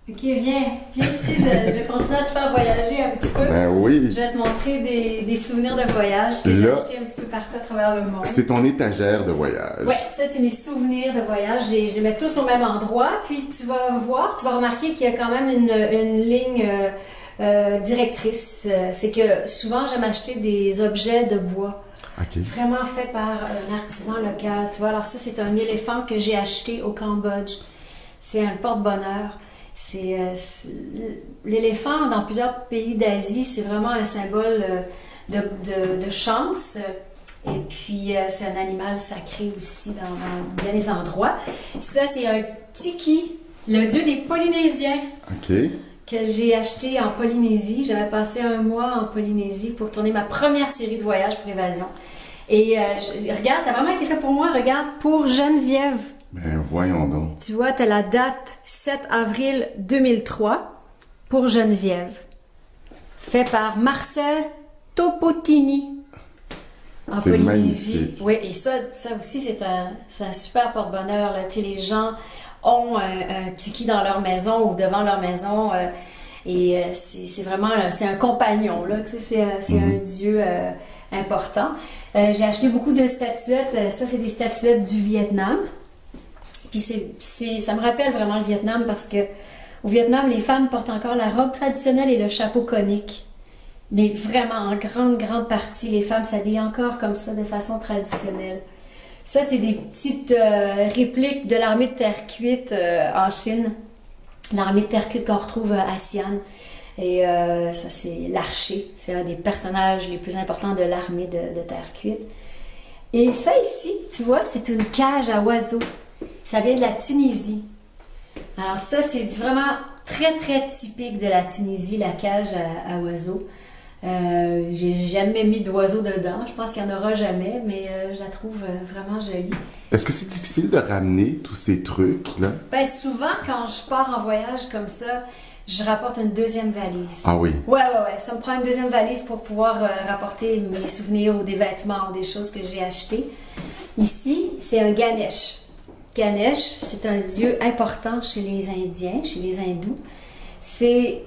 Ok, viens ici, je continue à te faire voyager un petit peu. Ben oui. Je vais te montrer des souvenirs de voyage que j'ai Là, achetés un petit peu partout à travers le monde. c'est ton étagère de voyage. Ouais, ça c'est mes souvenirs de voyage. Je les mets tous au même endroit, puis tu vas voir, tu vas remarquer qu'il y a quand même une ligne directrice. C'est que souvent j'aime acheter des objets de bois. OK. Vraiment fait par un artisan local. Tu vois, alors ça c'est un éléphant que j'ai acheté au Cambodge. C'est un porte-bonheur. L'éléphant dans plusieurs pays d'Asie, c'est vraiment un symbole de chance. Et puis, c'est un animal sacré aussi dans bien des endroits. Ça, c'est un tiki, le dieu des Polynésiens, OK. que j'ai acheté en Polynésie. J'avais passé un mois en Polynésie pour tourner ma première série de voyages pour Évasion. Et regarde, ça a vraiment été fait pour moi. Regarde, pour Geneviève. Ben voyons donc. Tu vois, tu as la date 7 avril 2003 pour Geneviève. Fait par Marcel Topotini. En C'est Polynésie. magnifique. Oui, et ça aussi, c'est un super porte-bonheur. Là. Tu sais, les gens ont un tiki dans leur maison ou devant leur maison. C'est vraiment c'est un compagnon. Là. Tu sais, c'est un dieu important. J'ai acheté beaucoup de statuettes. Ça, c'est des statuettes du Vietnam. Puis ça me rappelle vraiment le Vietnam parce que au Vietnam, les femmes portent encore la robe traditionnelle et le chapeau conique. Mais vraiment, en grande partie, les femmes s'habillent encore comme ça, de façon traditionnelle. Ça, c'est des petites répliques de l'armée de terre cuite en Chine. L'armée de terre cuite qu'on retrouve à Xi'an. Et ça, c'est l'archer. C'est un des personnages les plus importants de l'armée de terre cuite. Et ça ici, tu vois, c'est une cage à oiseaux. Ça vient de la Tunisie. Alors ça, c'est vraiment très typique de la Tunisie, la cage à oiseaux. J'ai jamais mis d'oiseaux dedans. Je pense qu'il n'y en aura jamais, mais je la trouve vraiment jolie. Est-ce que c'est difficile de ramener tous ces trucs-là? Ben, souvent, quand je pars en voyage comme ça, je rapporte une deuxième valise. Ah oui. Ouais. Ça me prend une deuxième valise pour pouvoir rapporter mes souvenirs ou des vêtements ou des choses que j'ai achetées. Ici, c'est un Ganesh. Ganesh, c'est un dieu important chez les Indiens, chez les hindous. C'est,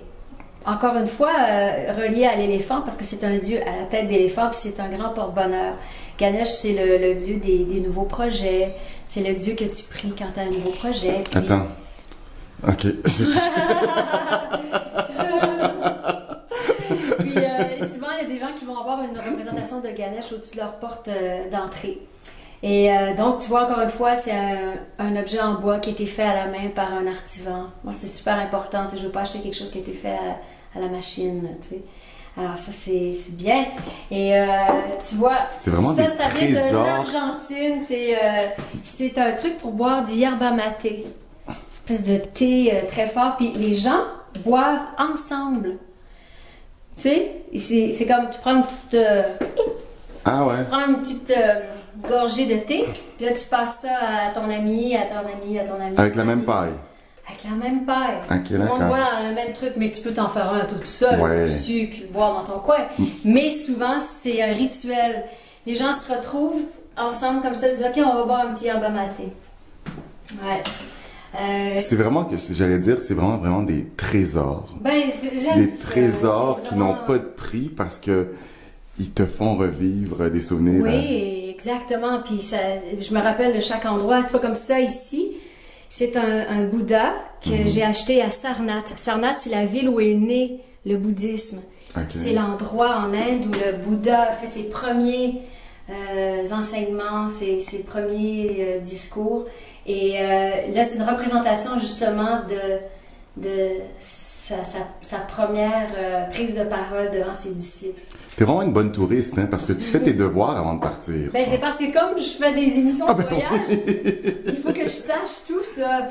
encore une fois, relié à l'éléphant parce que c'est un dieu à la tête d'éléphant puis c'est un grand porte-bonheur. Ganesh, c'est le dieu des nouveaux projets. C'est le dieu que tu pries quand tu as un nouveau projet. Puis... Attends. OK. Puis souvent, il y a des gens qui vont avoir une représentation de Ganesh au-dessus de leur porte d'entrée. Et donc, tu vois, encore une fois, c'est un objet en bois qui a été fait à la main par un artisan. Moi, c'est super important. Je ne veux pas acheter quelque chose qui a été fait à la machine. Tu sais. Alors, ça, c'est bien. Et tu vois, c'est vraiment ça vient de trésors. l'Argentine. C'est un truc pour boire du yerba maté. Une espèce de thé très fort. Puis les gens boivent ensemble. Tu sais, c'est comme tu prends une petite... Ah ouais. Tu prends une petite gorgée de thé, puis là tu passes ça à ton ami, à ton ami, à ton ami. Avec la même paille. Avec la même paille. Ok, Tout le monde d'accord. boit dans le même truc, mais tu peux t'en faire un tout seul Ouais. aussi, puis le boire dans ton coin. Mais souvent, c'est un rituel. Les gens se retrouvent ensemble comme ça, ils disent « Ok, on va boire un petit yerba maté. » Ouais. C'est vraiment, j'allais dire, c'est vraiment des trésors. Ben, j'aime Des ça, trésors c'est qui vraiment- n'ont pas de prix parce que ils te font revivre des souvenirs. Oui, exactement. Puis ça, je me rappelle de chaque endroit. Tu vois, comme ça ici, c'est un Bouddha que j'ai acheté à Sarnath. Sarnath, c'est la ville où est né le bouddhisme. Ok. C'est l'endroit en Inde où le Bouddha a fait ses premiers enseignements, ses premiers discours. Et là, c'est une représentation justement de sa première prise de parole devant ses disciples. T'es vraiment une bonne touriste, hein, parce que tu fais tes devoirs avant de partir. Ben, c'est parce que comme je fais des émissions de ben voyage, il faut que je sache tout ça.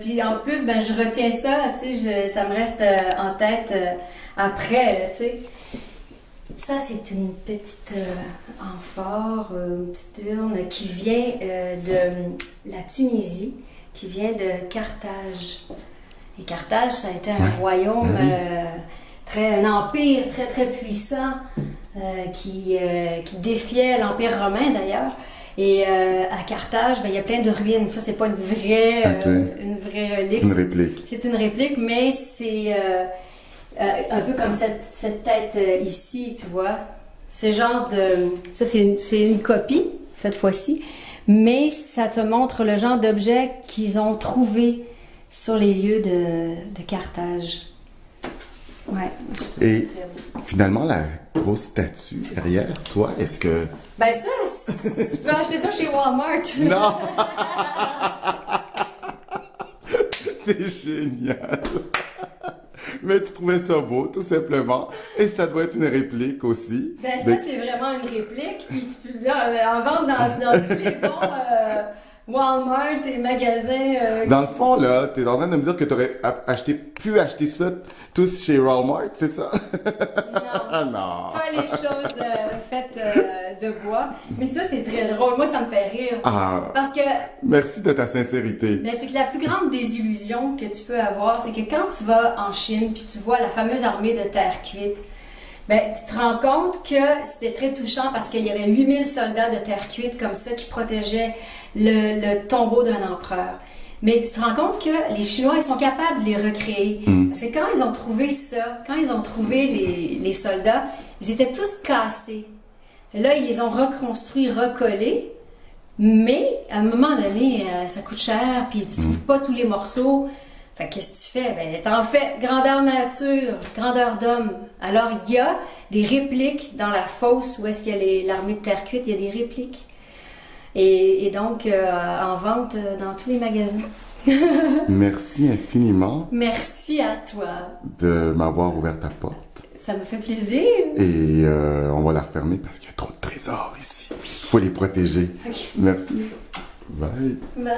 Puis en plus, ben, je retiens ça, tu sais, ça me reste en tête après, là, tu sais. Ça, c'est une petite amphore, une petite urne qui vient de la Tunisie, qui vient de Carthage. Et Carthage, ça a été un royaume, un empire très puissant qui défiait l'Empire romain d'ailleurs. Et à Carthage, ben, il y a plein de ruines. Ça, c'est pas une vraie, une vraie relique. C'est une réplique. C'est une réplique, mais c'est un peu comme cette tête ici, tu vois. C'est genre de... Ça, c'est une copie, cette fois-ci. Mais ça te montre le genre d'objet qu'ils ont trouvé sur les lieux de Carthage. Ouais. Et finalement, la grosse statue derrière toi, est-ce que... Ben ça, tu peux acheter ça chez Walmart. Non! C'est génial! Mais tu trouvais ça beau, tout simplement. Et ça doit être une réplique aussi. Ben ça, c'est vraiment une réplique. Puis tu peux en vendre dans tous les bons Walmart et magasins. Dans le fond, là, t'es en train de me dire que t'aurais pu acheter ça tous chez Walmart, c'est ça? Non. Non. Pas les choses faites de bois. Mais ça, c'est très drôle. Moi, ça me fait rire. Ah, Parce que merci de ta sincérité. ben, c'est que la plus grande désillusion que tu peux avoir, c'est que quand tu vas en Chine puis tu vois la fameuse armée de terre cuite, ben, tu te rends compte que c'était très touchant parce qu'il y avait 8000 soldats de terre cuite comme ça qui protégeaient le tombeau d'un empereur. Mais tu te rends compte que les Chinois, ils sont capables de les recréer. Parce que quand ils ont trouvé ça, quand ils ont trouvé les soldats, ils étaient tous cassés. Et là, ils les ont reconstruits, recollés. Mais, à un moment donné, ça coûte cher, puis tu trouves pas tous les morceaux. Fait que qu'est-ce que tu fais? Ben, t'en fais grandeur nature, grandeur d'homme. Alors, il y a des répliques dans la fosse où est-ce qu'il y a l'armée de terre cuite, il y a des répliques. Et donc, en vente dans tous les magasins. Merci infiniment Merci à toi. de m'avoir ouvert ta porte. Ça me fait plaisir. Et on va la refermer parce qu'il y a trop de trésors ici. Il faut les protéger. Ok. Merci. Bye. Bye.